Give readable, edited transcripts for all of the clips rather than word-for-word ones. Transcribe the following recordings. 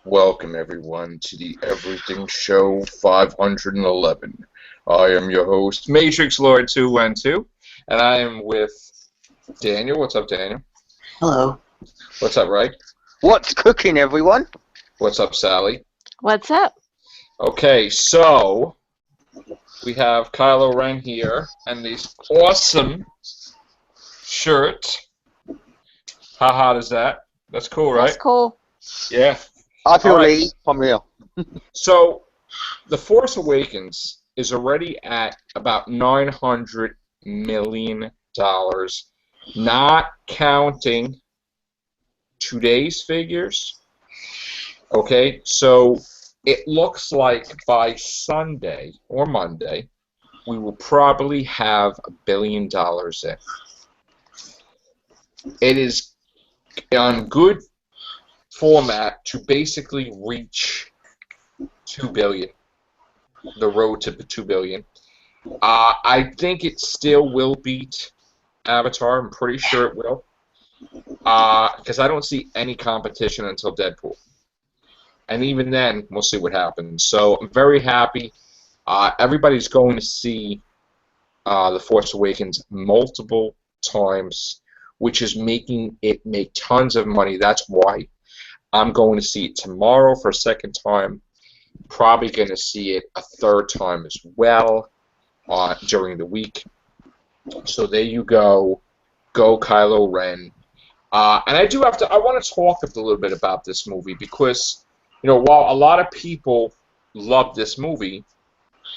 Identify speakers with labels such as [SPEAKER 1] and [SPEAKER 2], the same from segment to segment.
[SPEAKER 1] Welcome everyone to the Everything Show 511. I am your host, Matrix Lord 212, and I am with Daniel. What's up, Daniel?
[SPEAKER 2] Hello.
[SPEAKER 1] What's up, Ray?
[SPEAKER 3] What's cooking, everyone?
[SPEAKER 1] What's up, Sally?
[SPEAKER 4] What's up?
[SPEAKER 1] Okay, so we have Kylo Ren here and this awesome shirt. How hot is that? That's cool, right?
[SPEAKER 4] That's cool.
[SPEAKER 1] Yeah.
[SPEAKER 3] I feel
[SPEAKER 1] All right.
[SPEAKER 3] Lee from here.
[SPEAKER 1] So, The Force Awakens is already at about $900 million, not counting today's figures. Okay, so it looks like by Sunday or Monday, we will probably have $1 billion in. It is on good format to basically reach 2 billion, the road to 2 billion. I think it still will beat Avatar. I'm pretty sure it will, because I don't see any competition until Deadpool, and even then we'll see what happens. So I'm very happy. Everybody's going to see The Force Awakens multiple times, which is making it make tons of money. That's why I'm going to see it tomorrow for a second time. Probably going to see it a third time as well during the week. So there you go. Go Kylo Ren. And I want to talk a little bit about this movie because, while a lot of people love this movie,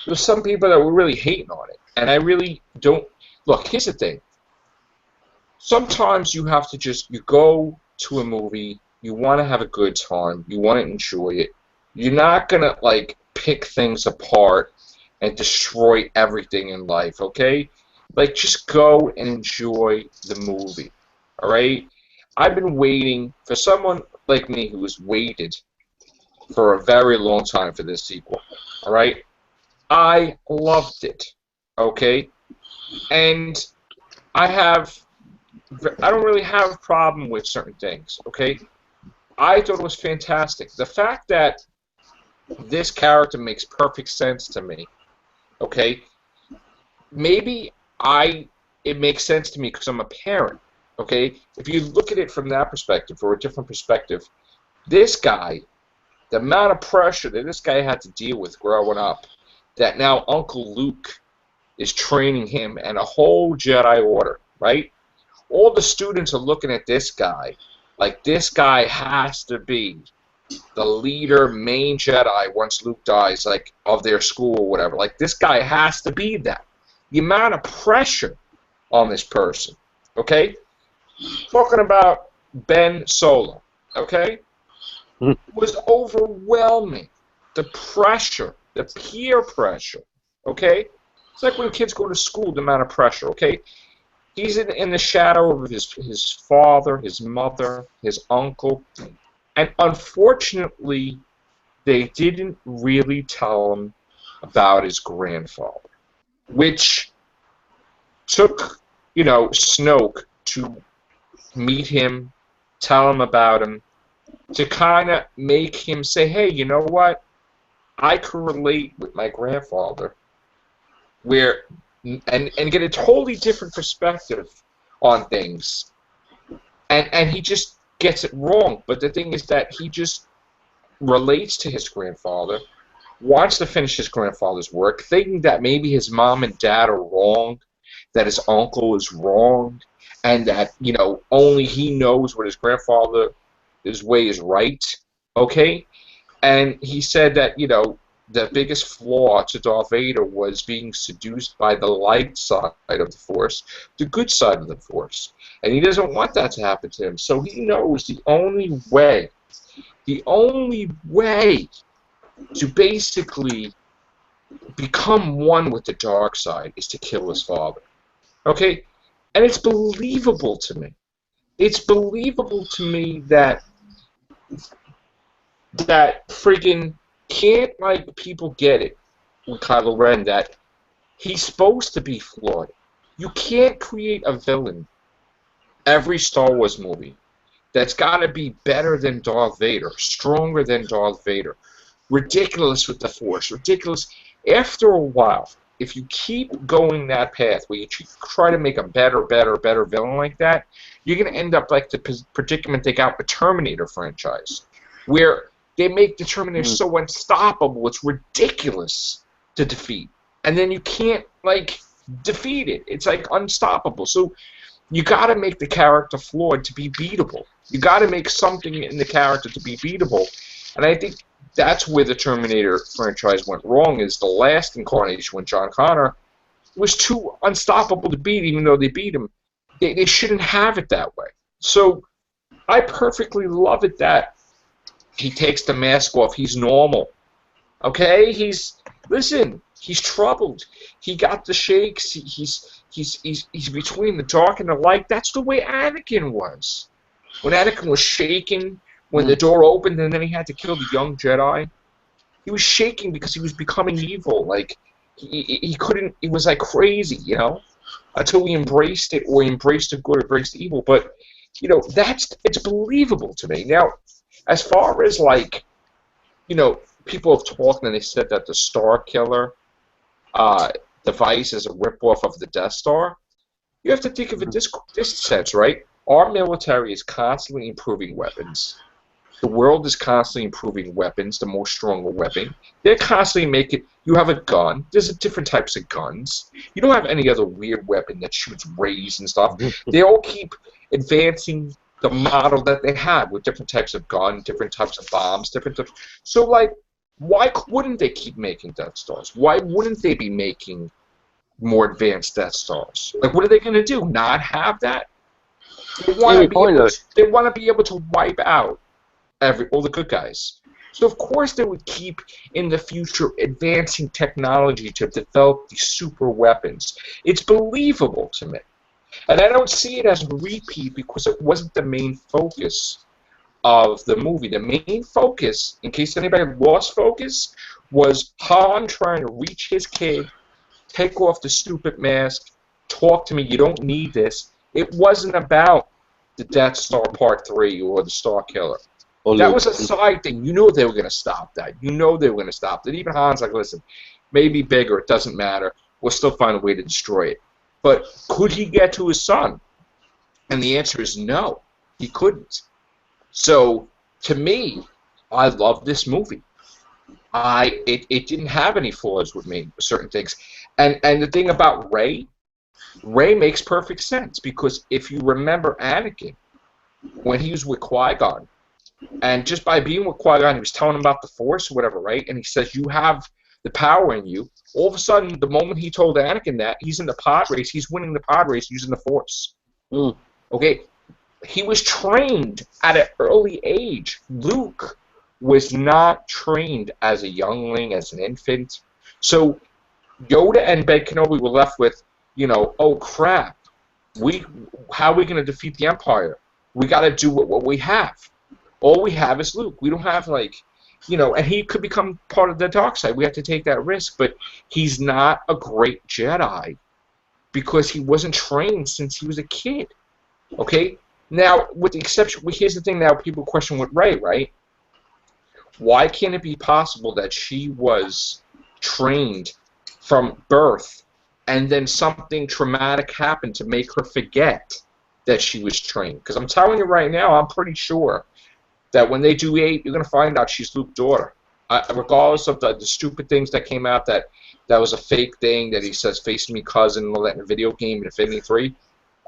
[SPEAKER 1] there's some people that were really hating on it. And I really don't. Look, here's the thing. Sometimes you have to you go to a movie, you want to have a good time, you want to enjoy it. You're not going to, pick things apart and destroy everything in life, okay? Just go and enjoy the movie, all right? I've been waiting for someone like me who has waited for a very long time for this sequel, all right? I loved it, okay? And I don't really have a problem with certain things, okay? I thought it was fantastic. The fact that this character makes perfect sense to me, okay? Maybe it makes sense to me because I'm a parent, okay? If you look at it from that perspective or a different perspective, this guy, the amount of pressure that this guy had to deal with growing up, that now Uncle Luke is training him and a whole Jedi Order, right? All the students are looking at this guy like this guy has to be the leader, main Jedi once Luke dies, of their school or whatever. This guy has to be that. The amount of pressure on this person, okay? Talking about Ben Solo, okay? Was overwhelming. The pressure, the peer pressure, okay? It's like when kids go to school, the amount of pressure, okay? He's in the shadow of his father, his mother, his uncle. And unfortunately, they didn't really tell him about his grandfather, which took, Snoke to meet him, tell him about him, to kind of make him say, hey, you know what? I can relate with my grandfather, and get a totally different perspective on things. And he just gets it wrong. But the thing is that he just relates to his grandfather, wants to finish his grandfather's work, thinking that maybe his mom and dad are wrong, that his uncle is wrong, and that, only he knows what his grandfather's way is right, okay? And he said that, the biggest flaw to Darth Vader was being seduced by the light side of the Force, the good side of the Force. And he doesn't want that to happen to him. So he knows the only way to basically become one with the dark side is to kill his father. Okay? And it's believable to me. It's believable to me that friggin' can't people get it with Kylo Ren that he's supposed to be flawed. You can't create a villain every Star Wars movie that's got to be better than Darth Vader, stronger than Darth Vader. Ridiculous with the Force, ridiculous. After a while, if you keep going that path where you try to make a better villain like that, you're going to end up like the predicament they got with Terminator franchise, where they make the Terminator so unstoppable, it's ridiculous to defeat. And then you can't, like, defeat it. It's, like, unstoppable. So you got to make the character flawed to be beatable. You got to make something in the character to be beatable. And I think that's where the Terminator franchise went wrong, is the last incarnation when John Connor was too unstoppable to beat, even though they beat him. They shouldn't have it that way. So I perfectly love it that he takes the mask off. He's normal. Okay? He's troubled. He got the shakes. He's between the dark and the light. That's the way Anakin was. When Anakin was shaking, when the door opened and then he had to kill the young Jedi, he was shaking because he was becoming evil. Like, he couldn't, he was like crazy, you know, until he embraced it, or he embraced the good or embraced the evil. But, you know, it's believable to me. Now, as far as, like, you know, people have talked and they said that the Star Killer device is a ripoff of the Death Star. You have to think of it this sense, right? Our military is constantly improving weapons. The world is constantly improving weapons, the more stronger weapon. They're constantly making... You have a gun. There's different types of guns. You don't have any other weird weapon that shoots rays and stuff. They all keep advancing the model that they have with different types of gun, different types of bombs, different types... So, like, why wouldn't they keep making Death Stars? Why wouldn't they be making more advanced Death Stars? Like, what are they going to do? Not have that? They want to be able to wipe out all the good guys. So of course they would keep in the future advancing technology to develop these super weapons. It's believable to me. And I don't see it as a repeat because it wasn't the main focus of the movie. The main focus, in case anybody lost focus, was Han trying to reach his kid, take off the stupid mask, talk to me, you don't need this. It wasn't about the Death Star Part 3 or the Star Killer. That was a side thing. You know they were going to stop that. You know they were going to stop that. Even Han's like, listen, maybe bigger, it doesn't matter. We'll still find a way to destroy it. But could he get to his son? And the answer is no, he couldn't. So, to me, I love this movie. It didn't have any flaws with me, certain things. And the thing about Rey makes perfect sense, because if you remember Anakin, when he was with Qui-Gon, and just by being with Qui-Gon, he was telling him about the Force or whatever, right? And he says, you have the power in you. All of a sudden, the moment he told Anakin that, he's in the pod race, he's winning the pod race using the Force. Okay? He was trained at an early age. Luke was not trained as a youngling, as an infant. So Yoda and Ben Kenobi were left with, you know, oh crap, how are we going to defeat the Empire? We got to do what we have. All we have is Luke. We don't have, like, you know, and he could become part of the dark side. We have to take that risk, but he's not a great Jedi because he wasn't trained since he was a kid. Okay? Now, with the exception, here's the thing now, people question with Rey, right? Why can't it be possible that she was trained from birth and then something traumatic happened to make her forget that she was trained? Because I'm telling you right now, I'm pretty sure that when they do 8, you're going to find out she's Luke's daughter. Regardless of the stupid things that came out, that was a fake thing, that he says, face me cousin, and all that in a video game in Infinity 3.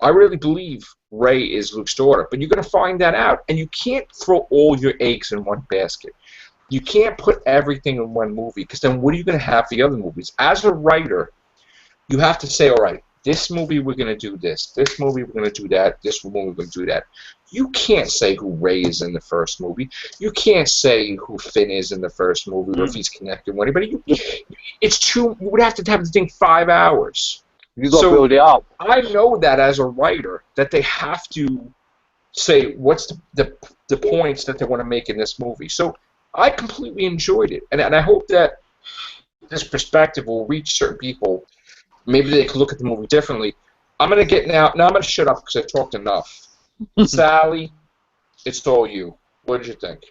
[SPEAKER 1] I really believe Rey is Luke's daughter. But you're going to find that out. And you can't throw all your eggs in one basket. You can't put everything in one movie, because then what are you going to have for the other movies? As a writer, you have to say, all right, this movie we're going to do this movie we're going to do that, this movie we're going to do that. You can't say who Rey is in the first movie. You can't say who Finn is in the first movie, or if he's connected with anybody. You would have to have the thing 5 hours.
[SPEAKER 3] You got to build it up.
[SPEAKER 1] I know that as a writer, that they have to say what's the points that they want to make in this movie. So I completely enjoyed it, and I hope that this perspective will reach certain people. Maybe they could look at the movie differently. I'm going to get now I'm going to shut up because I've talked enough. Sally, it's all you. What did you think?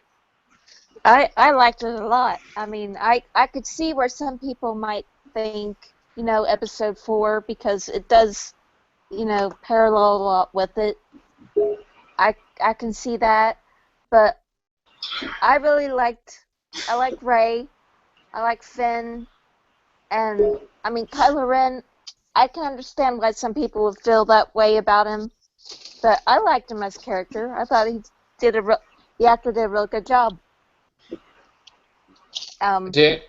[SPEAKER 2] I liked it a lot. I mean, I could see where some people might think, episode 4, because it does, parallel a lot with it. I can see that, but I really I like Rey, I like Finn, and I mean Kylo Ren. I can understand why some people would feel that way about him, but I liked him as a character. I thought the actor did a real good job.
[SPEAKER 1] Did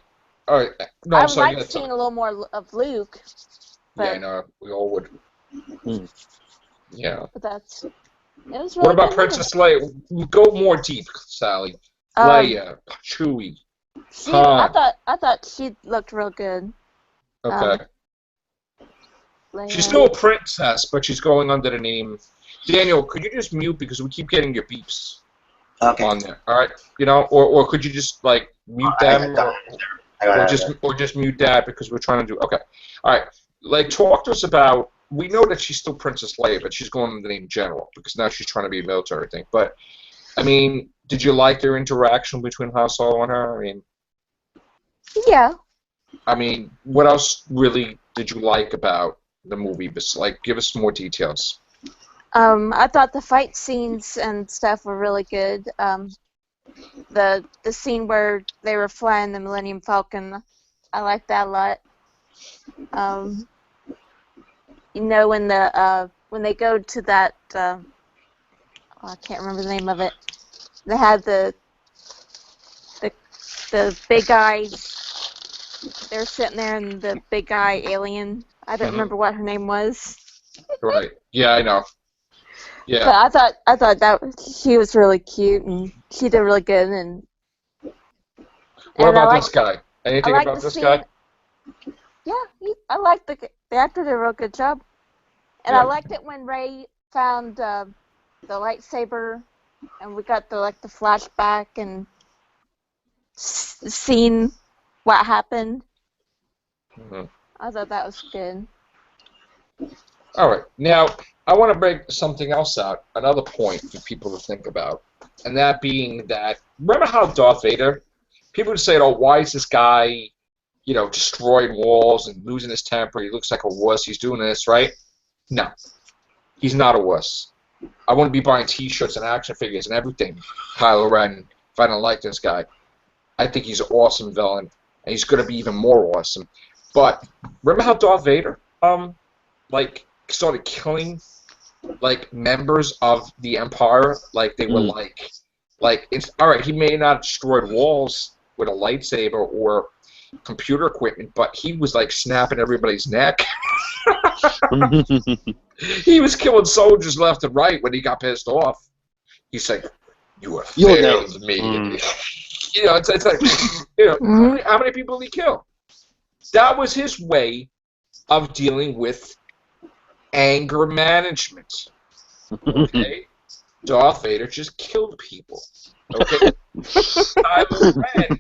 [SPEAKER 1] all right? No,
[SPEAKER 2] I
[SPEAKER 1] I'm
[SPEAKER 2] would
[SPEAKER 1] sorry.
[SPEAKER 2] like seeing a little more of Luke,
[SPEAKER 1] Yeah, I
[SPEAKER 2] but
[SPEAKER 1] know. We all would. Yeah.
[SPEAKER 2] but it was
[SPEAKER 1] What
[SPEAKER 2] really
[SPEAKER 1] about
[SPEAKER 2] good movie.
[SPEAKER 1] Princess Leia? Go more deep, Sally. Leia, Chewie, Han.
[SPEAKER 2] I thought she looked real good.
[SPEAKER 1] Okay.
[SPEAKER 2] Leia.
[SPEAKER 1] She's still a princess, but she's going under the name. Daniel, could you just mute because we keep getting your beeps
[SPEAKER 3] Okay.
[SPEAKER 1] on there? All right, or could you just like mute them, or just mute that because we're trying to do. Okay, all right. Like, talk to us about. We know that she's still Princess Leia, but she's going under the name General because now she's trying to be a military thing. But I mean, did you like their interaction between Han Solo and her?
[SPEAKER 2] Yeah.
[SPEAKER 1] I mean, what else really did you like about the movie? But like, give us some more details.
[SPEAKER 2] I thought the fight scenes and stuff were really good. The scene where they were flying the Millennium Falcon, I liked that a lot. When they go to that, I can't remember the name of it. They had the big guys. They're sitting there, and the big guy alien. I don't remember what her name was.
[SPEAKER 1] Right. Yeah, I know. Yeah.
[SPEAKER 2] But I thought that she was really cute, and she did really good. And
[SPEAKER 1] what about this guy? Anything about this guy?
[SPEAKER 2] Yeah, I liked the actor did a real good job. And I liked it when Rey found the lightsaber, and we got the flashback and seen what happened. I thought that was good.
[SPEAKER 1] All right. Now, I want to bring something else out, another point for people to think about, and that being that, remember how Darth Vader, people would say, oh, why is this guy, destroying walls and losing his temper? He looks like a wuss. He's doing this, right? No. He's not a wuss. I wouldn't be buying T-shirts and action figures and everything, Kylo Ren, if I don't like this guy. I think he's an awesome villain, and he's going to be even more awesome. But remember how Darth Vader, started killing, members of the Empire? Like, they were it's all right. He may not have destroyed walls with a lightsaber or computer equipment, but he was snapping everybody's neck. He was killing soldiers left and right when he got pissed off. He's like, "You have failed me." It's like, how many people did he kill? That was his way of dealing with anger management. Okay, Darth Vader just killed people. Okay, Kylo Ren.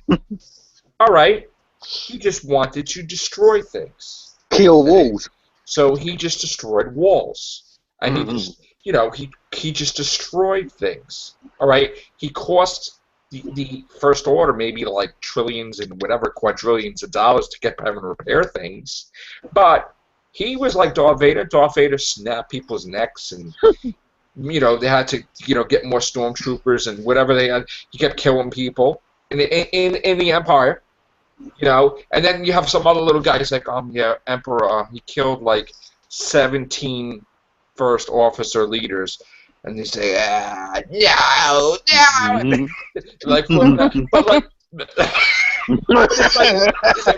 [SPEAKER 1] All right, he just wanted to destroy things.
[SPEAKER 3] Kill walls.
[SPEAKER 1] So he just destroyed walls, and he just destroyed things. All right, he cost the First Order maybe trillions and whatever quadrillions of dollars to get them to repair things, but he was like Darth Vader. Darth Vader snapped people's necks, and they had to get more stormtroopers and whatever they had. He kept killing people in the Empire. And then you have some other little guys like, Emperor, he killed 17 first officer leaders, and they say, no, it's like,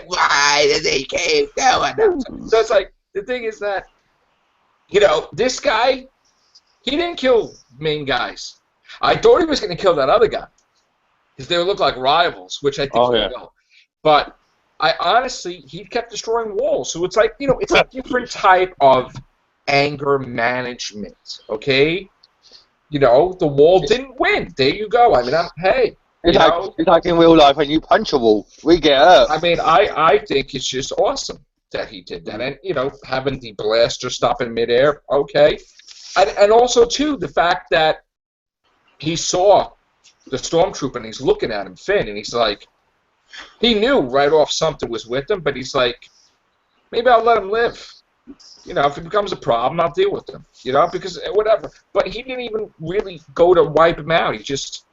[SPEAKER 1] why did they keep going? So it's like, the thing is that, this guy, he didn't kill main guys. I thought he was going to kill that other guy, because they would look like rivals, which I think he will. But he kept destroying walls. So it's like, it's a different type of anger management, okay? The wall didn't win. There you go. I mean,
[SPEAKER 3] it's like in real life when you punch a wall, we get hurt.
[SPEAKER 1] I mean, I think it's just awesome that he did that. And, having the blaster stop in midair, okay. And also, too, the fact that he saw the stormtrooper and he's looking at him, Finn, and he's like, he knew right off something was with him, but he's like, maybe I'll let him live. You know, if it becomes a problem, I'll deal with him. You know, because whatever. But he didn't even really go to wipe him out. He just,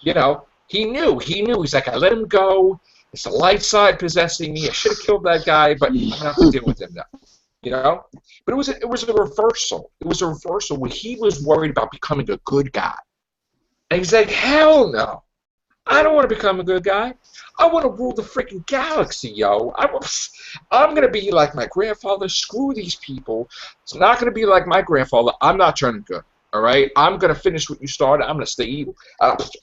[SPEAKER 1] you know, he knew. He's like, I let him go. It's the light side possessing me. I should have killed that guy, but I'm going to have to deal with him now. You know? But it was a reversal. It was a reversal where he was worried about becoming a good guy. And he's like, hell no. I don't want to become a good guy. I want to rule the freaking galaxy, yo. I'm going to be like my grandfather. Screw these people. It's not going to be like my grandfather. I'm not turning good, all right? I'm going to finish what you started. I'm going to stay evil.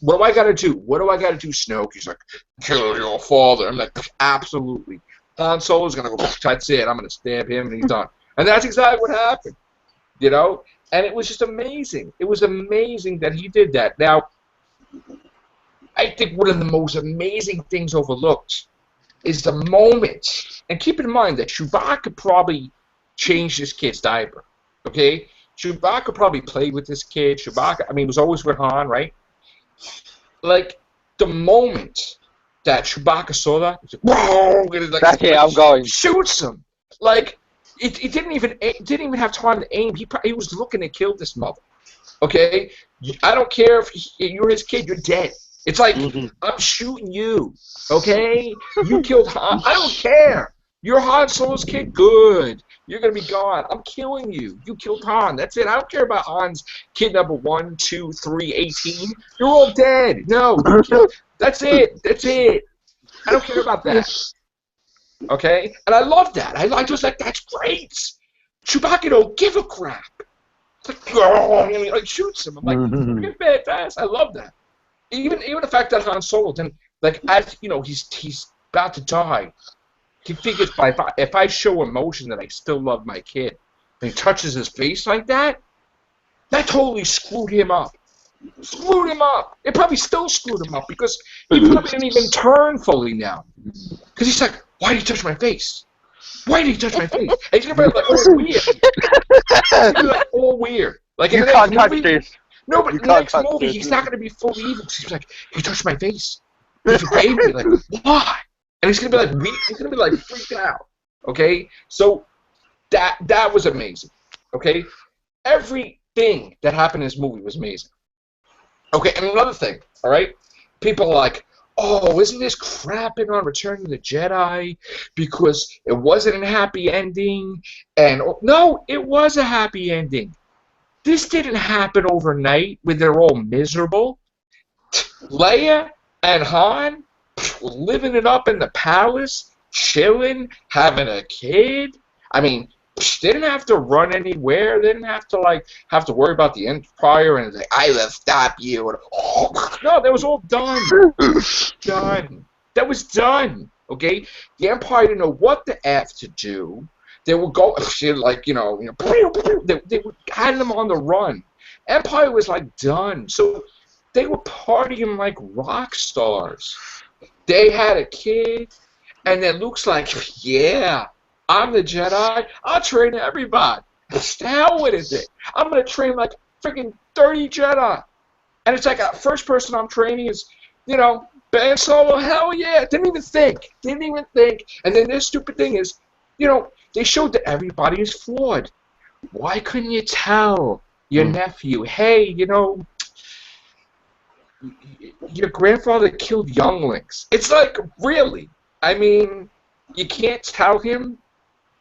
[SPEAKER 1] What do I got to do? What do I got to do, Snoke? He's like, kill your father. I'm like, absolutely. Han Solo's going to go, that's it. I'm going to stab him, and he's done. And that's exactly what happened, you know? And it was just amazing. It was amazing that he did that. Now, I think one of the most amazing things overlooked is the moment. And keep in mind that Chewbacca probably changed this kid's diaper. Okay? Chewbacca probably played with this kid. Chewbacca, I mean, he was always with Han, right? Like, the moment that Chewbacca saw that, he was like, whoa! Like,
[SPEAKER 3] that's it, I'm going.
[SPEAKER 1] Shoots him. Like, it didn't even have time to aim. He was looking to kill this mother. Okay? I don't care if you're his kid, you're dead. It's like, I'm shooting you, okay? You killed Han. I don't care. You're Han Solo's kid. Good. You're going to be gone. I'm killing you. You killed Han. That's it. I don't care about Han's kid number 1, 2, 3, 18. You're all dead. No. That's it. That's it. I don't care about that. Okay? And I love that. I just like, that's great. Chewbacca don't give a crap. It's like, oh, and he like shoots him. I'm like, you're fantastic. I love that. Even the fact that Han Solo then, like, as you know, he's about to die. He figures if I show emotion that I still love my kid, and he touches his face like that, that totally screwed him up. Screwed him up. It probably still screwed him up because he probably didn't even turn fully now. Because he's like, why did he touch my face? Why did he touch my face? And he's gonna be like, all weird. He's gonna be like, all weird. Like in
[SPEAKER 3] You
[SPEAKER 1] the
[SPEAKER 3] can't
[SPEAKER 1] next
[SPEAKER 3] touch
[SPEAKER 1] movie,
[SPEAKER 3] this.
[SPEAKER 1] no, but
[SPEAKER 3] You
[SPEAKER 1] in the next
[SPEAKER 3] can't touch
[SPEAKER 1] movie,
[SPEAKER 3] this.
[SPEAKER 1] he's not going to be fully evil. He's like, he touched my face. He forgave me. Like, why? And he's going to be like, he's going to be like freaked out. Okay? So that was amazing. Okay? Everything that happened in this movie was amazing. Okay, and another thing, all right? People are like, oh, isn't this crapping on Return of the Jedi because it wasn't a happy ending? And no, it was a happy ending. This didn't happen overnight when they're all miserable. Leia and Han were living it up in the palace, chilling, having a kid. I mean, they didn't have to run anywhere. They didn't have to worry about the Empire and like, I will stop you. No, that was all done. Done. That was done. Okay? The Empire didn't know what the F to do. They would go, like, they were had them on the run. Empire was, like, done. So they were partying like rock stars. They had a kid, and then Luke's like, yeah, I'm the Jedi. I'll train everybody. The hell with it. I'm going to train, like, freaking 30 Jedi. And it's like, first person I'm training is, Ben Solo. Hell yeah. Didn't even think. And then this stupid thing is, they showed that everybody is flawed. Why couldn't you tell your nephew, hey, your grandfather killed younglings? It's like, really? I mean, you can't tell him?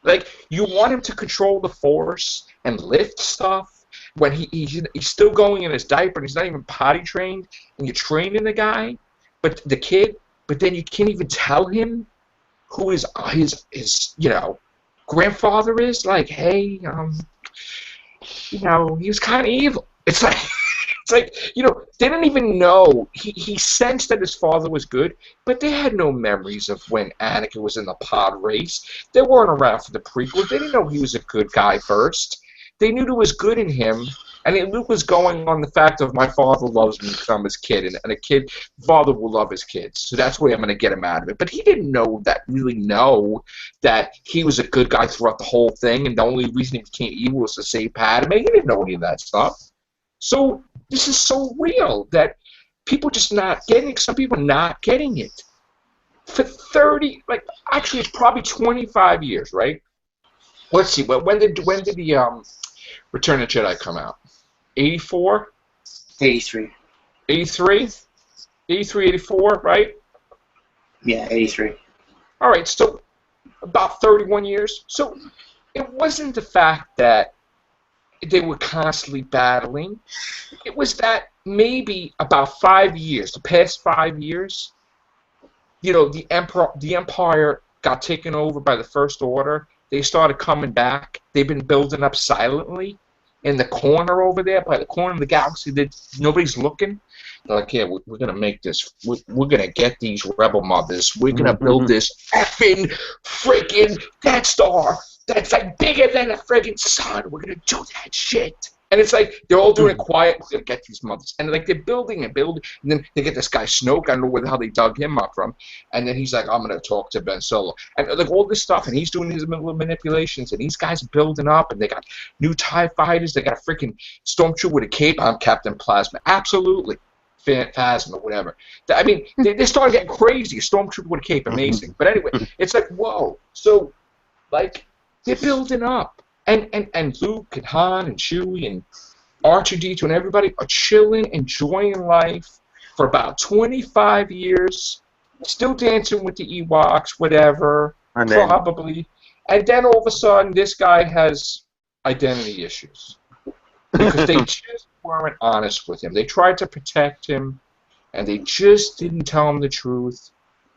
[SPEAKER 1] Like, you want him to control the Force and lift stuff when he's still going in his diaper and he's not even potty trained, and you're training the guy, but then you can't even tell him who his grandfather is, like, hey, he was kind of evil. It's like, they didn't even know. He sensed that his father was good, but they had no memories of when Anakin was in the pod race. They weren't around for the prequels. They didn't know he was a good guy first. They knew there was good in him, and Luke was going on the fact of my father loves me because I'm his kid, and a father will love his kids, so that's why I'm going to get him out of it. But he didn't really know that he was a good guy throughout the whole thing, and the only reason he became evil was to save Padme. He didn't know any of that stuff. So this is so real that people just not getting it. Some people not getting it. For 30, like, actually, it's probably 25 years, right? Let's see. When did the Return of the Jedi come out? 84?
[SPEAKER 4] 83.
[SPEAKER 1] 83? 83, 84, right?
[SPEAKER 4] Yeah, 83.
[SPEAKER 1] All right, so about 31 years. So it wasn't the fact that they were constantly battling. It was that maybe about 5 years, the past 5 years, the empire got taken over by the First Order. They started coming back. They've been building up silently in the corner over there, by the corner of the galaxy that nobody's looking. They're like, yeah, we're going to make this. We're going to get these rebel mothers. We're going to build this effing freaking Death Star that's like bigger than a friggin' sun. We're going to do that shit. And it's like they're all doing it quiet. We're going to get these mothers. And like they're building and building. And then they get this guy Snoke. I don't know where the hell they dug him up from. And then he's like, I'm going to talk to Ben Solo. And like all this stuff. And he's doing his little manipulations. And these guys are building up. And they got new TIE fighters. They got a freaking stormtrooper with a cape. I'm Captain Plasma. Absolutely. Phasma, whatever. I mean, they started getting crazy. A stormtrooper with a cape. Amazing. But anyway, it's like, whoa. So, like, they're building up. And Luke and Han and Chewie and R2-D2 and everybody are chilling, enjoying life for about 25 years, still dancing with the Ewoks, whatever, probably. And then all of a sudden, this guy has identity issues because they just weren't honest with him. They tried to protect him, and they just didn't tell him the truth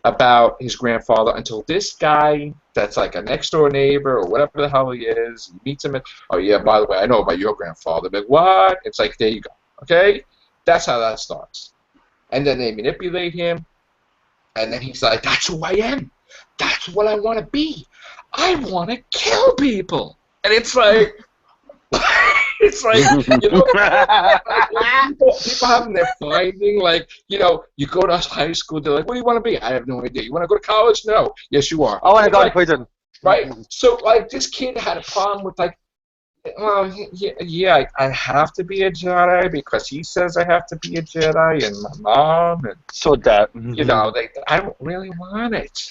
[SPEAKER 1] about his grandfather until this guy that's like a next door neighbor or whatever the hell he is, he meets him and, oh yeah, by the way, I know about your grandfather. But what? It's like, there you go. Okay? That's how that starts. And then they manipulate him, and then he's like, that's who I am. That's what I want to be. I want to kill people. And it's like, it's like, people having their finding, like, you go to high school, they're like, what do you want to be? I have no idea. You want to go to college? No. Yes, you are.
[SPEAKER 3] I want to go to prison.
[SPEAKER 1] Right? So, like, this kid had a problem with, like, well, yeah, I have to be a Jedi because he says I have to be a Jedi, and my mom, and,
[SPEAKER 3] so that,
[SPEAKER 1] I don't really want it.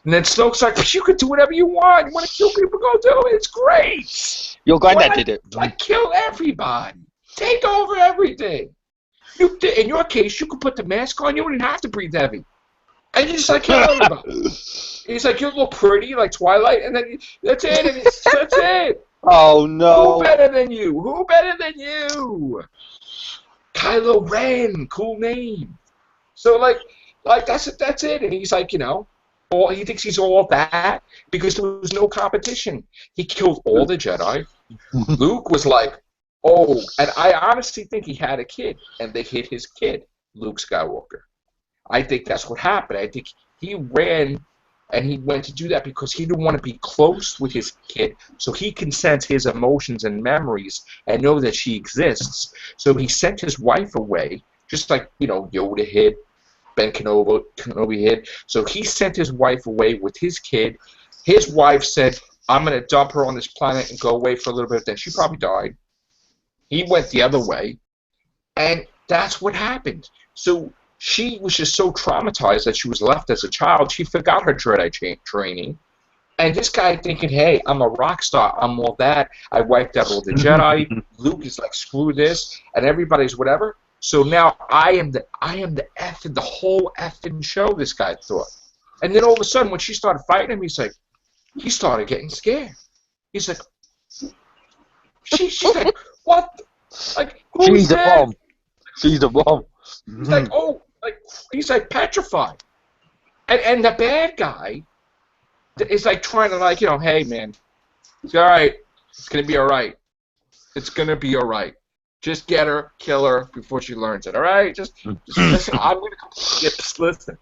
[SPEAKER 1] And then Snoke's like, but you can do whatever you want. You want to kill people, go do it. It's great.
[SPEAKER 3] Your granddad did it.
[SPEAKER 1] Like, kill everybody. Take over everything. In your case, you could put the mask on. You wouldn't have to breathe heavy. And you just like kill everybody. He's like, you look pretty, like Twilight, and then that's it. And that's it.
[SPEAKER 3] Oh no.
[SPEAKER 1] Who better than you? Who better than you? Kylo Ren, cool name. So like that's it. And he's like, he thinks he's all that because there was no competition. He killed all the Jedi. Luke was like, oh, and I honestly think he had a kid, and they hit his kid, Luke Skywalker. I think that's what happened. I think he ran, and he went to do that because he didn't want to be close with his kid, so he can sense his emotions and memories and know that she exists. So he sent his wife away, just like, Yoda hid, Ben Kenobi hid. So he sent his wife away with his kid. His wife said, I'm going to dump her on this planet and go away for a little bit. Then she probably died. He went the other way. And that's what happened. So she was just so traumatized that she was left as a child. She forgot her Jedi training. And this guy thinking, hey, I'm a rock star. I'm all that. I wiped out all the Jedi. Luke is like, screw this. And everybody's whatever. So now I am the effing, the whole effing show, this guy thought. And then all of a sudden, when she started fighting him, he started getting scared. He's like, she's like, what? Like, who's
[SPEAKER 3] she's the
[SPEAKER 1] that?
[SPEAKER 3] bomb. She's the bomb.
[SPEAKER 1] He's like, oh, he's like petrified. And the bad guy is like trying to hey man, it's all right. It's gonna be all right. It's gonna be all right. Just get her, kill her before she learns it. All right, just listen. I'm gonna listen.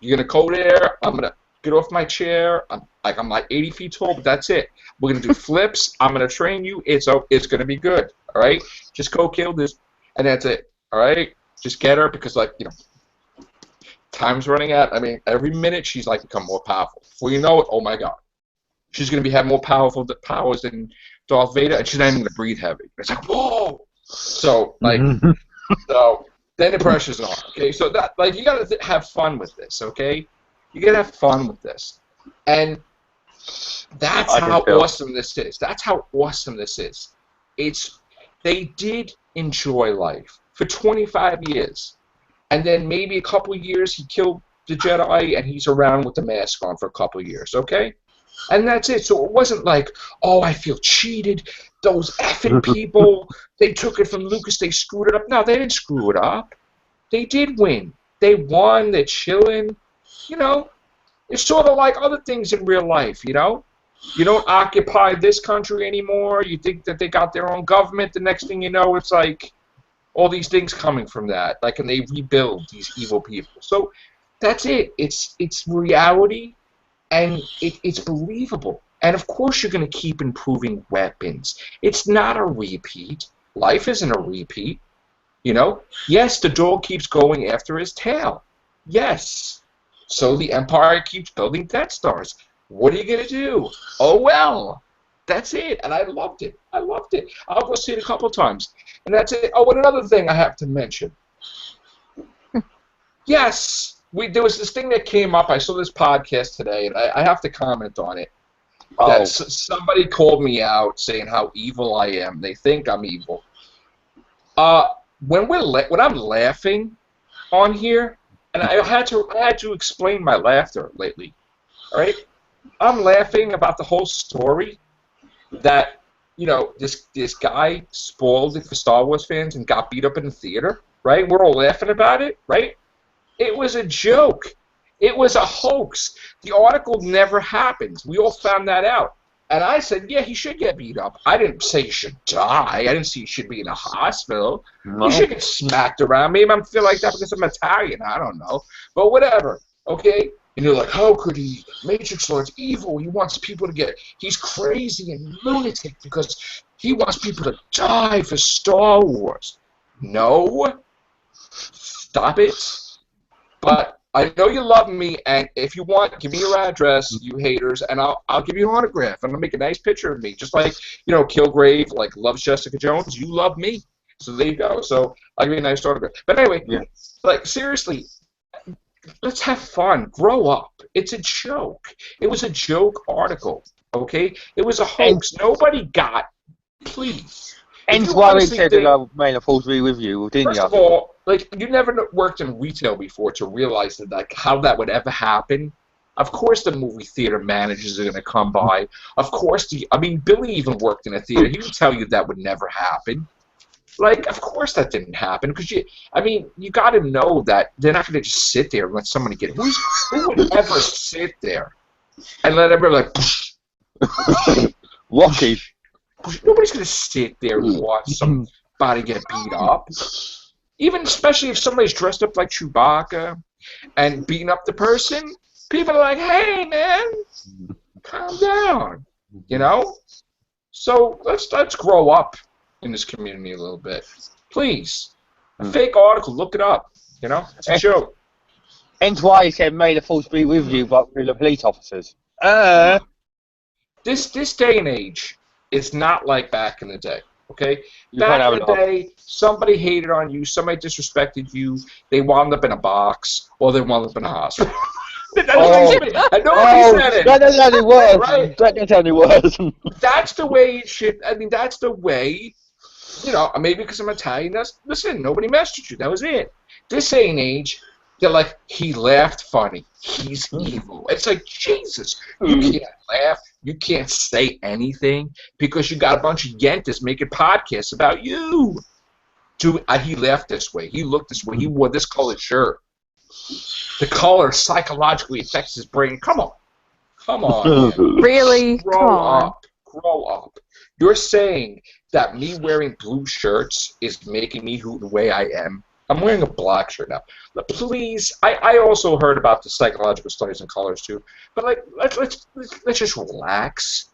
[SPEAKER 1] You're gonna go there. I'm gonna get off my chair. I'm like 80 feet tall, but that's it. We're gonna do flips. I'm gonna train you. It's gonna be good. All right, just go kill this, and that's it. All right, just get her because time's running out. I mean, every minute she's become more powerful. Before you know it, oh my God, she's gonna have more powerful powers than Darth Vader, and she's not even gonna breathe heavy. It's like, whoa. So, like, so then the pressure's on. Okay, so that, like, you gotta have fun with this. Okay, you gotta have fun with this, and that's how awesome this is. That's how awesome this is. They did enjoy life for 25 years, and then maybe a couple of years he killed the Jedi, and he's around with the mask on for a couple of years. Okay. And that's it. So it wasn't like, oh, I feel cheated. Those effing people, they took it from Lucas, they screwed it up. No, they didn't screw it up. They did win. They won, they're chilling. You know, it's sort of like other things in real life, you know? You don't occupy this country anymore. You think that they got their own government. The next thing you know, it's like all these things coming from that. Like, and they rebuild these evil people. So that's it. It's reality. And it's believable. And of course you're going to keep improving weapons. It's not a repeat. Life isn't a repeat. You know? Yes, the dog keeps going after his tail. Yes. So the Empire keeps building Death Stars. What are you going to do? Oh, well. That's it. And I loved it. I loved it. I'll go see it a couple times. And that's it. Oh, and another thing I have to mention. Yes. There was this thing that came up. I saw this podcast today, and I have to comment on it. That somebody called me out saying how evil I am. They think I'm evil. When I'm laughing on here, and I had to explain my laughter lately. All right, I'm laughing about the whole story that this guy spoiled it for Star Wars fans and got beat up in the theater. Right, we're all laughing about it. Right. It was a joke. It was a hoax. The article never happened. We all found that out. And I said, yeah, he should get beat up. I didn't say he should die. I didn't say he should be in a hospital. No. He should get smacked around. Maybe I feel like that because I'm Italian. I don't know. But whatever. Okay? And you're like, how could he? Matrix Lord's evil. He wants people to get... He's crazy and lunatic because he wants people to die for Star Wars. No. Stop it. But I know you love me, and if you want, give me your address, you haters, and I'll give you an autograph, and I'll make a nice picture of me, just like Kilgrave loves Jessica Jones. You love me, so there you go. So I'll give you a nice autograph. But anyway, seriously, let's have fun. Grow up. It's a joke. It was a joke article. Okay, it was a hoax. Nobody got. Please.
[SPEAKER 3] And why they said that I made a false be with you, didn't you?
[SPEAKER 1] First of all, you never worked in retail before to realize that, how that would ever happen. Of course the movie theater managers are going to come by. Of course, Billy even worked in a theater. He would tell you that would never happen. Of course that didn't happen. Because, you got to know that they're not going to just sit there and let somebody get... Who would ever sit there and let everybody,
[SPEAKER 3] Rocky.
[SPEAKER 1] Nobody's going to sit there and watch somebody get beat up. Even especially if somebody's dressed up like Chewbacca and beating up the person, people are like, hey, man, calm down, So let's grow up in this community a little bit. Please. A fake article, look it up, It's a joke.
[SPEAKER 3] Hence why he said, may the force be with you, but with the police officers.
[SPEAKER 1] This day and age, it's not like back in the day, okay? Back in the day, somebody hated on you, somebody disrespected you, they wound up in a box, or they wound up in a hospital. And nobody said it.
[SPEAKER 3] That's how it was. Right? That's how it was.
[SPEAKER 1] That's the way it should, that's the way, maybe because I'm Italian, listen, nobody messed with you, that was it. This day and age, they're like, he laughed funny. He's evil. It's like, Jesus, you can't laugh. You can't say anything because you got a bunch of yentas making podcasts about you. Dude, he laughed this way. He looked this way. He wore this colored shirt. The color psychologically affects his brain. Come on. Come on. Man.
[SPEAKER 2] Really?
[SPEAKER 1] Grow up. You're saying that me wearing blue shirts is making me the way I am? I'm wearing a black shirt now. But please, I also heard about the psychological studies in colors too. But let's just relax.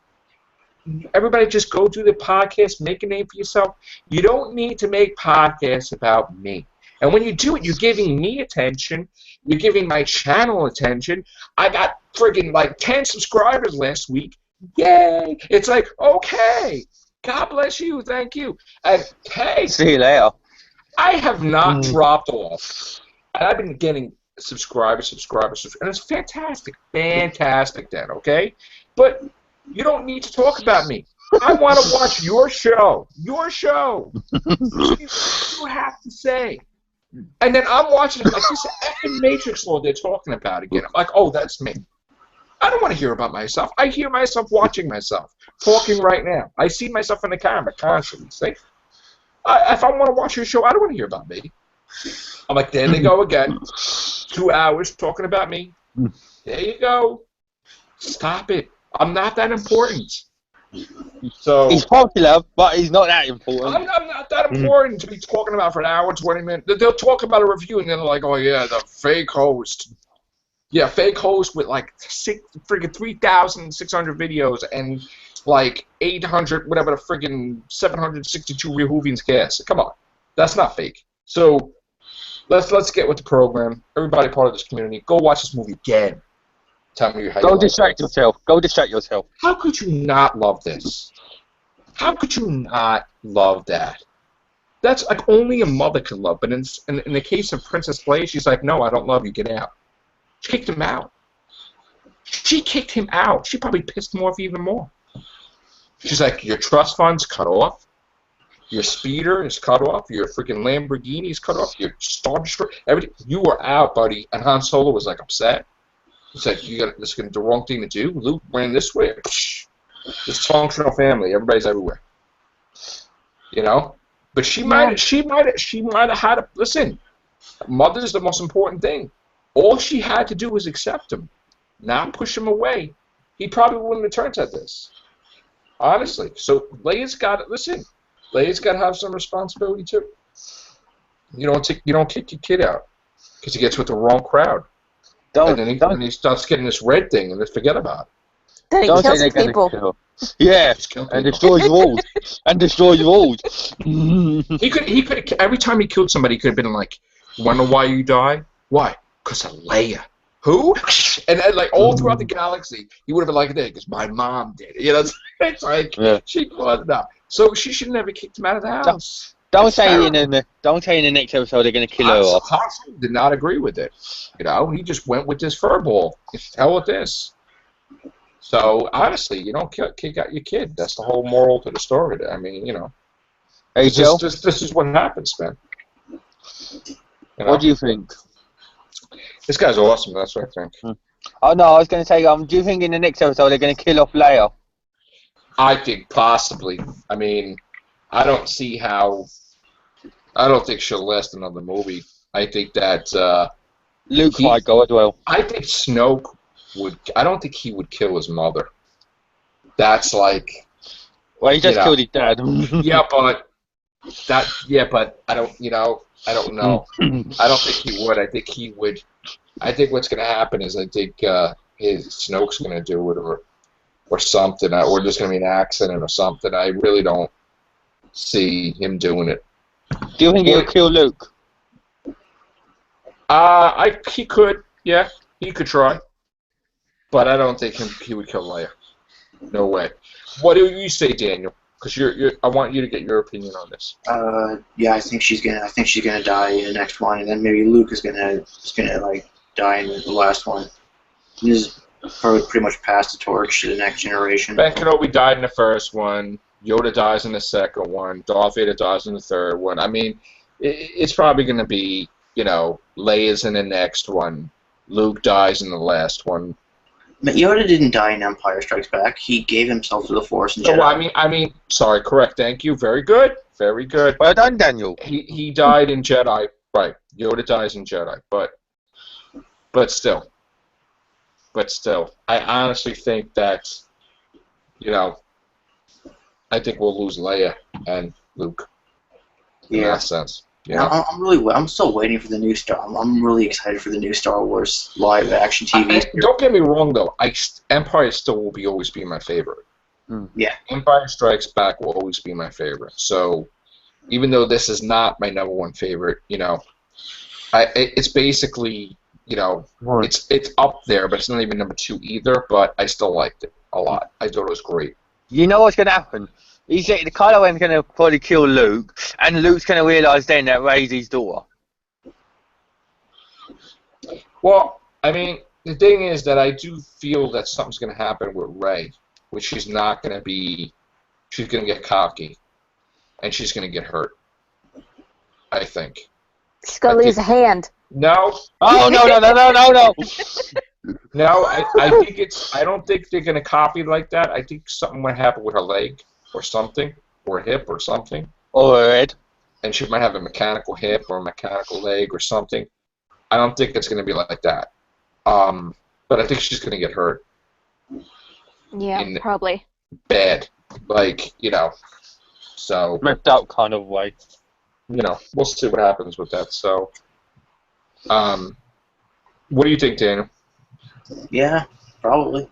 [SPEAKER 1] Everybody just go do the podcast, make a name for yourself. You don't need to make podcasts about me. And when you do it, you're giving me attention. You're giving my channel attention. I got friggin' 10 subscribers last week. Yay! It's like, okay. God bless you. Thank you. And hey,
[SPEAKER 3] See you later.
[SPEAKER 1] I have not dropped off. And I've been getting subscribers, and it's fantastic. Fantastic, Dan, okay? But you don't need to talk about me. I want to watch your show. Your show. See what you have to say. And then I'm watching like this effing Matrix Lord they're talking about again. I'm like, oh, that's me. I don't want to hear about myself. I hear myself watching myself, talking right now. I see myself in the camera constantly. See? If I want to watch your show, I don't want to hear about me. I'm like, there they go again. 2 hours talking about me. There you go. Stop it. I'm not that important. So
[SPEAKER 3] He's popular, but he's not that important.
[SPEAKER 1] I'm not that important to be talking about for an hour, 20 minutes. They'll talk about a review, and then they're like, oh, yeah, the fake host. Yeah, fake host with like 3,600 videos and like 800, whatever the friggin' 762 Rehoovians cast. Come on. That's not fake. So let's get with the program. Everybody part of this community, go watch this movie again. Tell me how you
[SPEAKER 3] Go distract yourself. Go distract yourself.
[SPEAKER 1] How could you not love this? How could you not love that? That's like only a mother could love. But in the case of Princess Leia, she's like, no, I don't love you. Get out. She kicked him out. She kicked him out. She probably pissed him off even more. She's like, your trust fund's cut off. Your speeder is cut off. Your freaking Lamborghini is cut off. Your Star Destroyer, everything. You were out, buddy. And Han Solo was like upset. He's like, this is gonna be the wrong thing to do. Luke ran this way. Dysfunctional family. Everybody's everywhere. You know. But she might have had a listen. Mother's the most important thing. All she had to do was accept him, not push him away. He probably wouldn't have turned at this. Honestly. So Leia's got to listen. Leia's got to have some responsibility too. You don't kick your kid out because he gets with the wrong crowd. And then he starts getting this red thing, and then forget about it.
[SPEAKER 2] Then he kills people.
[SPEAKER 3] Yeah, and destroys walls. And destroys walls.
[SPEAKER 1] He could every time he killed somebody, he could have been like, "Wonder why you died? Why? Because of Leia." Who? And like all throughout the galaxy, he would have been like, "Because my mom did it." You know, it's like she caused it up. So she should never kicked him out of the house.
[SPEAKER 3] Don't say in the next episode they're going to kill her off.
[SPEAKER 1] Han did not agree with it. You know, he just went with this furball. Hell with this. So honestly, you don't kick out your kid. That's the whole moral to the story. I mean, you know,
[SPEAKER 3] hey Joe,
[SPEAKER 1] this is what happens, man. You know?
[SPEAKER 3] What do you think?
[SPEAKER 1] This guy's awesome. That's what I think.
[SPEAKER 3] Oh no, I was going to say, do you think in the next episode they're going to kill off Leia?
[SPEAKER 1] I think possibly. I mean, I don't see how. I don't think she'll last another movie. I think that
[SPEAKER 3] Luke might go as well.
[SPEAKER 1] I think Snoke would. I don't think he would kill his mother. That's like.
[SPEAKER 3] Well, he just killed his dad.
[SPEAKER 1] Yeah, but I don't. You know, I don't know. I don't think he would. I think he would. I think what's going to happen is I think Snoke's going to do it or something, or there's going to be an accident or something. I really don't see him doing it.
[SPEAKER 3] Do you think he'll kill Luke?
[SPEAKER 1] He could. Yeah, he could try. But I don't think he would kill Leia. No way. What do you say, Daniel? Because I want you to get your opinion on this.
[SPEAKER 4] Yeah, I think she's gonna die in the next one, and then maybe Luke is gonna like die in the last one. He's probably pretty much pass the torch to the next generation.
[SPEAKER 1] Ben Kenobi died in the first one. Yoda dies in the second one. Darth Vader dies in the third one. I mean, it's probably going to be, you know, Leia's in the next one. Luke dies in the last one.
[SPEAKER 4] Yoda didn't die in Empire Strikes Back. He gave himself to the Force in Jedi.
[SPEAKER 1] Oh, I mean, sorry, correct. Thank you. Very good. Very good.
[SPEAKER 3] Well done, Daniel.
[SPEAKER 1] He died in Jedi. Right. Yoda dies in Jedi. But still. I honestly think that, you know, I think we'll lose Leia and Luke. In that sense. Yeah.
[SPEAKER 4] I'm still waiting for the new I'm really excited for the new Star Wars live action TV.
[SPEAKER 1] Don't get me wrong though. Empire still will always be my favorite.
[SPEAKER 4] Yeah.
[SPEAKER 1] Empire Strikes Back will always be my favorite. So even though this is not my #1 favorite, you know, it's basically, you know, it's up there, but it's not even #2 either. But I still liked it a lot. I thought it was great.
[SPEAKER 3] You know what's going to happen? He said the Kylo Ren's going to probably kill Luke, and Luke's going to realise then that Rey's his daughter.
[SPEAKER 1] Well, I mean, the thing is that I do feel that something's going to happen with Rey, which she's not going to be. She's going to get cocky, and she's going to get hurt. I think.
[SPEAKER 2] She's gonna lose a hand.
[SPEAKER 1] No.
[SPEAKER 3] Oh no!
[SPEAKER 1] No, I think it's. I don't think they're going to copy like that. I think something might happen with her leg, or something, or hip, or something.
[SPEAKER 3] Or her head.
[SPEAKER 1] And she might have a mechanical hip or a mechanical leg or something. I don't think it's going to be like that. But I think she's going to get hurt.
[SPEAKER 2] Yeah, probably.
[SPEAKER 1] Bad. Like, so.
[SPEAKER 3] Ripped out kind of way.
[SPEAKER 1] We'll see what happens with that. So, what do you think, Daniel?
[SPEAKER 4] Yeah, probably.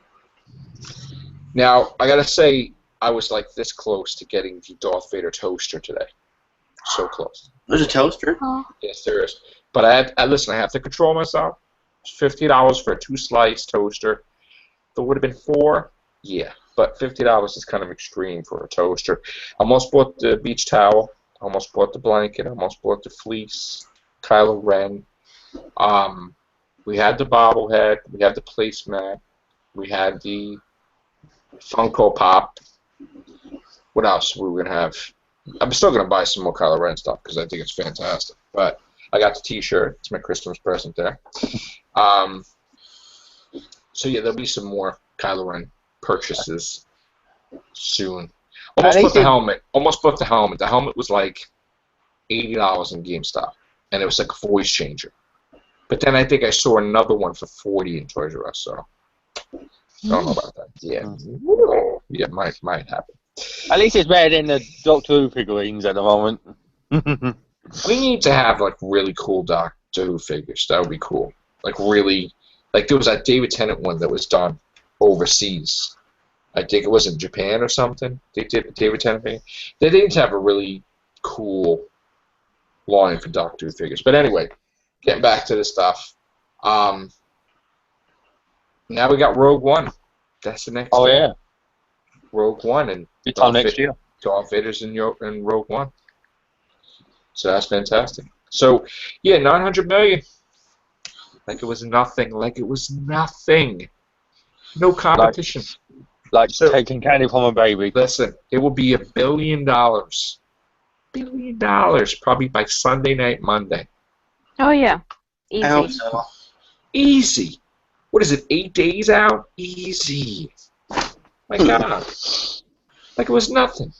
[SPEAKER 1] Now, I got to say, I was like this close to getting the Darth Vader toaster today. So close.
[SPEAKER 4] There's a toaster?
[SPEAKER 2] Oh.
[SPEAKER 1] Yes, there is. But listen, I have to control myself. It's $50 for a 2-slice toaster. If it would have been 4, yeah. But $50 is kind of extreme for a toaster. I almost bought the beach towel. I almost bought the blanket. I almost bought the fleece. Kylo Ren. We had the bobblehead. We had the placemat. We had the Funko Pop. What else were we going to have? I'm still going to buy some more Kylo Ren stuff because I think it's fantastic. But I got the T-shirt. It's my Christmas present there. So, yeah, there'll be some more Kylo Ren purchases soon. Almost bought the helmet. The helmet was like $80 in GameStop. And it was like a voice changer. But then I think I saw another one for $40 in Toys R Us. So, I don't know about that. Yeah. Yeah, might happen.
[SPEAKER 3] At least it's better than the Doctor Who figurines at the moment.
[SPEAKER 1] We need to have like really cool Doctor Who figures. That would be cool. Like really, like there was that David Tennant one that was done overseas. I think it was in Japan or something. They did David Tennant thing. They didn't have a really cool line for Doctor Who figures. But anyway, getting back to this stuff. Now we got Rogue One. That's the next.
[SPEAKER 3] Oh
[SPEAKER 1] thing.
[SPEAKER 3] yeah.
[SPEAKER 1] Rogue One and
[SPEAKER 3] it's on next year.
[SPEAKER 1] Darth Vader's in Rogue One. So that's fantastic. So yeah, 900 million. Like it was nothing. No competition.
[SPEAKER 3] Like taking candy from a baby.
[SPEAKER 1] Listen, it will be $1 billion. $1 billion probably by Sunday night, Monday.
[SPEAKER 2] Oh yeah, easy.
[SPEAKER 4] I hope so.
[SPEAKER 1] Easy. What is it? 8 days out? Easy. My God. Like it was nothing.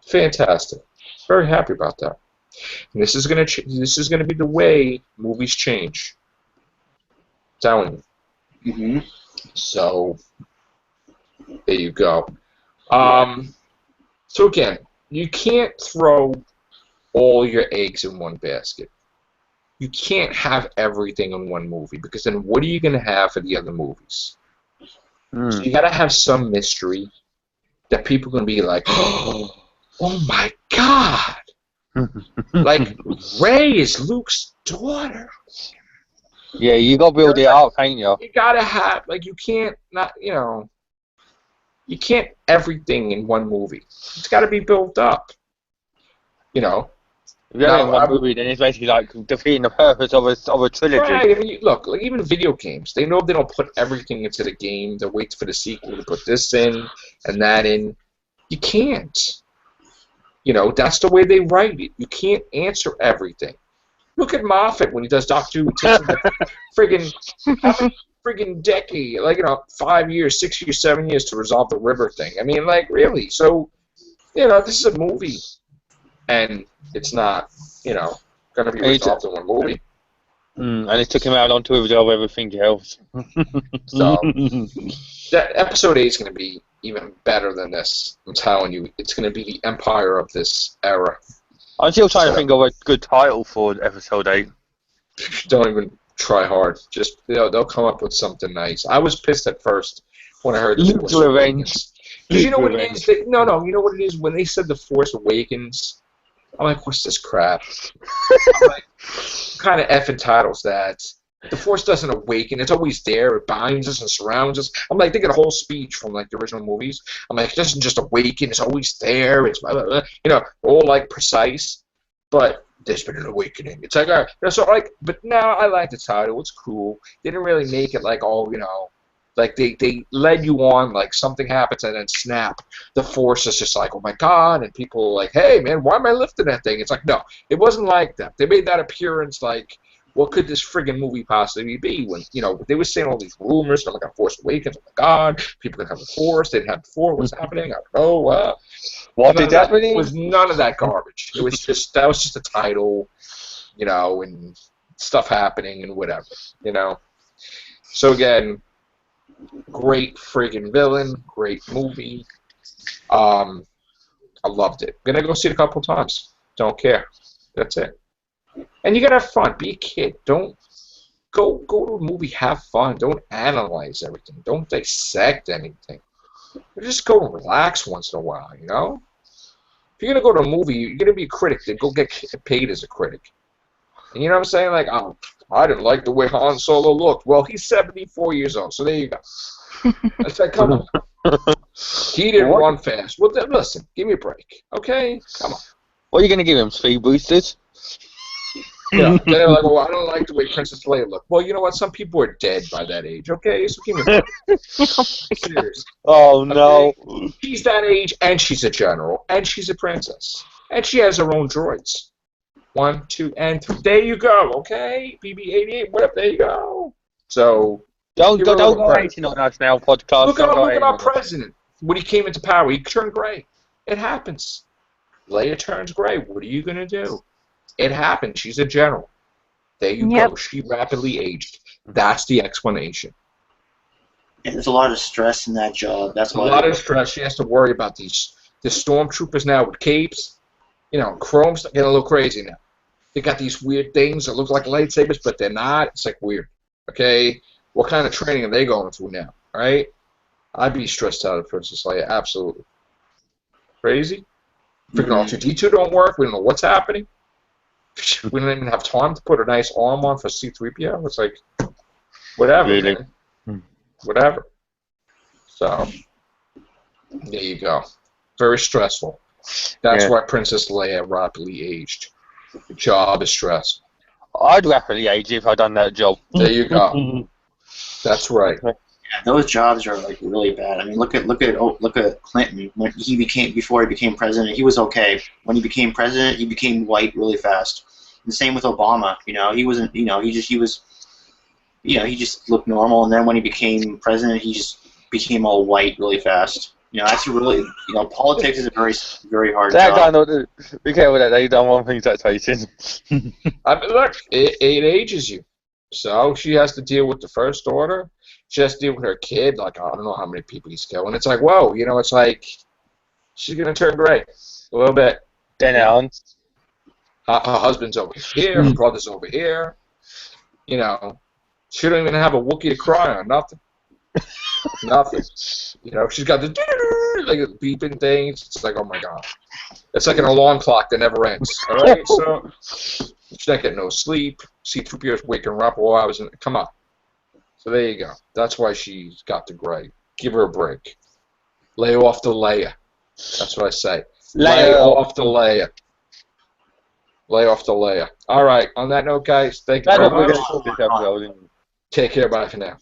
[SPEAKER 1] Fantastic. Very happy about that. And this is gonna be the way movies change. I'm telling you.
[SPEAKER 4] Mm-hmm.
[SPEAKER 1] So there you go. So again, you can't throw all your eggs in one basket. You can't have everything in one movie because then what are you gonna have for the other movies? So you gotta have some mystery that people are gonna be like, oh my God! Like Rey is Luke's daughter.
[SPEAKER 3] Yeah, you gotta build it up, ain't you?
[SPEAKER 1] You gotta have you can't you can't everything in one movie. It's gotta be built up.
[SPEAKER 3] If you have it in one movie, then it's basically like defeating the purpose of a trilogy.
[SPEAKER 1] Right. I mean, look, like even video games, they know they don't put everything into the game. They wait for the sequel to put this in and that in. You can't. That's the way they write it. You can't answer everything. Look at Moffat when he does Doctor Who. It takes him friggin' decade, 5 years, 6 years, 7 years to resolve the river thing. I mean, really. So, this is a movie, and it's not, going to be resolved in one movie.
[SPEAKER 3] And it took him out on to resolve everything else.
[SPEAKER 1] So, that episode 8 is going to be even better than this. I'm telling you, it's going to be the empire of this era.
[SPEAKER 3] I'm still trying to think of a good title for episode 8.
[SPEAKER 1] Don't even try hard. Just they'll come up with something nice. I was pissed at first when I heard the Force Awakens. Because you know what it is? No, you know what it is? When they said the Force Awakens, I'm like, what's this crap? I'm like, what kind of effing title's that? The Force doesn't awaken. It's always there. It binds us and surrounds us. I'm like thinking a whole speech from like the original movies. I'm like, it doesn't just awaken. It's always there. It's blah, blah, blah. All like precise. But there's been an awakening. It's like, so like, but now I like the title. It's cool. They didn't really make it like like they led you on like something happens and then snap. The Force is just like, oh my God, and people are like, hey man, why am I lifting that thing? It's like, no, it wasn't like that. They made that appearance like, what could this friggin' movie possibly be? When they were saying all these rumors, like on Force Awakens, oh my God, people could have the Force, they didn't have the Force, what's happening? I don't know.
[SPEAKER 3] What did that
[SPEAKER 1] mean? It was none of that garbage. It was just that was just a title, and stuff happening and whatever, So again, great friggin' villain, great movie. I loved it. Gonna go see it a couple times. Don't care. That's it. And you gotta have fun. Be a kid. Don't go to a movie. Have fun. Don't analyze everything. Don't dissect anything. Just go and relax once in a while. If you're gonna go to a movie, you're gonna be a critic. Then go get paid as a critic. And you know what I'm saying? Like, oh, I didn't like the way Han Solo looked. Well, he's 74 years old, so there you go. I said, come on. He didn't run fast. Well, then, listen, give me a break, okay? Come on.
[SPEAKER 3] What are you gonna give him? Speed boosters?
[SPEAKER 1] Then they're like, well, I don't like the way Princess Leia looked. Well, you know what? Some people are dead by that age, okay? So give me a break. Seriously.
[SPEAKER 3] Oh, no.
[SPEAKER 1] Okay? She's that age, and she's a general, and she's a princess. And she has her own droids. 1, 2, and 3. There you go, okay? BB-88, whatever, there you go. So,
[SPEAKER 3] don't go hating on us now, podcast.
[SPEAKER 1] Look at our president. When he came into power, he turned gray. It happens. Leia turns gray. What are you going to do? It happened. She's a general. There you go. She rapidly aged. That's the explanation.
[SPEAKER 4] And there's a lot of stress in that job. That's
[SPEAKER 1] a lot of stress. She has to worry about the stormtroopers now with capes. Chrome's getting a little crazy now. They got these weird things that look like lightsabers, but they're not. It's like weird. Okay? What kind of training are they going through now? All right? I'd be stressed out at Princess Leia. Absolutely. Crazy? Freaking R2-D2 don't work. We don't know what's happening. We don't even have time to put a nice arm on for C-3PO. It's like, whatever, really? Man. Whatever. So, there you go. Very stressful. That's why Princess Leia rapidly aged. The job is stressful.
[SPEAKER 3] I'd rapidly age if I'd done that job.
[SPEAKER 1] There you go. That's right.
[SPEAKER 4] Yeah, those jobs are like really bad. I mean, look at Clinton. When before he became president, he was okay. When he became president, he became white really fast. And the same with Obama. He wasn't. He just looked normal. And then when he became president, he just became all white really fast. That's really. Politics is a very, very hard job.
[SPEAKER 3] Be careful that they don't want things like Tyson.
[SPEAKER 1] Look, it ages you. So she has to deal with the First Order. She has to deal with her kid. Like, I don't know how many people he's killing. It's like, whoa, it's like she's gonna turn gray a little bit.
[SPEAKER 3] Then her
[SPEAKER 1] husband's over here. Her brother's over here. She don't even have a Wookiee to cry on. Nothing. Nothing. She's got the like beeping things. It's like, oh my God. It's like an alarm clock that never ends. All right, so she's not getting no sleep. C-3PO's waking her up all hours. Come on. So there you go. That's why she's got the gray. Give her a break. Lay off the Leia. That's what I say. Lay off the Leia. Lay off the Leia. All right. On that note, guys, thank you very much. Take care. Bye for now.